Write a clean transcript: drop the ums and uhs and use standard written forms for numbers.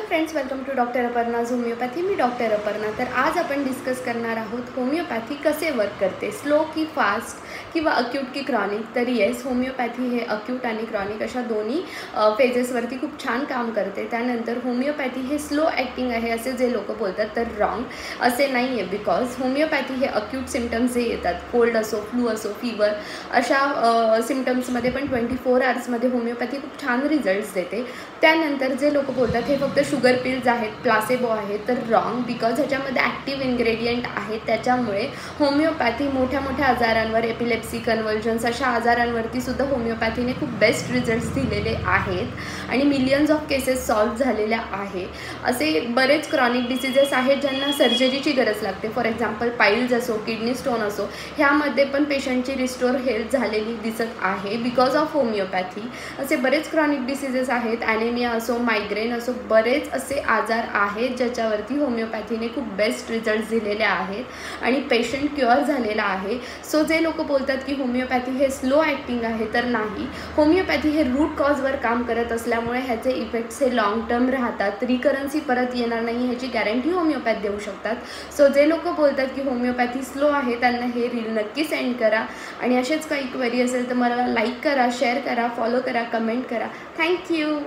Friends, welcome to doctor Aparna's homeopathy. मी doctor Aparna. तर आज आपण डिस्कस करणार आहोत होमिओपॅथी कसे वर्क करते, स्लो की फास्ट किंवा अक्यूट की क्रॉनिक। तर येस, होमिओपॅथी हे अक्यूट आणि क्रॉनिक अशा दोन्ही फेजेसवरती खूप छान काम करते। त्यानंतर होमिओपॅथी हे स्लो ॲक्टिंग आहे असे जे लोक बोलतात तर रॉंग, असे नाही आहे। बिकॉज होमिओपॅथी हे अक्यूट सिम्टम्स जे येतात, कोल्ड असो, फ्लू असो, फीवर अशा सिम्टम्समध्ये पण 24 आवर्समध्ये होमिओपॅथी खूप छान रिझल्ट्स देते। त्यानंतर जे लोक बोलतात हे फक्त शुगर पिल्स आहेत, प्लासेबो आहेत, तर रॉंग। बिकॉज ह्याच्यामध्ये ॲक्टिव्ह इन्ग्रेडियंट आहेत, त्याच्यामुळे होमिओपॅथी मोठ्या मोठ्या आजारांवर, एपिलेप्सी, कन्व्हल्जन्स अशा आजारांवरती सुद्धा होमिओपॅथीने खूप बेस्ट रिझल्ट्स दिलेले आहेत आणि मिलियन्स ऑफ केसेस सॉल्व्ह झालेल्या आहे। असे बरेच क्रॉनिक डिसीजेस आहेत ज्यांना सर्जरीची गरज लागते। फॉर एक्झाम्पल पाईल्स असो, किडनी स्टोन असो, ह्यामध्ये पण पेशंटची रिस्टोर हेल्थ झालेली दिसत आहे बिकॉज ऑफ होमिओपॅथी। असे बरेच क्रॉनिक डिसीजेस आहेत, ॲनेमिया असो, मायग्रेन असो, बरेच असे आजार आहेत ज्याच्यावरती होमिओपॅथीने खूप बेस्ट रिझल्ट्स दिलेले आहेत आणि पेशंट क्युअर झालेला आहे। सो जे लोक बोलतात की होमिओपॅथी हे स्लो ॲक्टिंग आहे, तर नाही। होमिओपॅथी हे रूट कॉजवर काम करत असल्यामुळे ह्याचे इफेक्ट्स हे लॉंग टर्म राहतात, रिकरन्सी परत येणार नाही ह्याची गॅरंटी होमिओपॅथ देऊ शकतात। सो जे लोक बोलतात की होमिओपॅथी स्लो आहे त्यांना हे रील नक्की सेंड करा आणि असेच काही क्वेरी असेल तर मला लाईक करा, शेअर करा, फॉलो करा, कमेंट करा। थँक्यू।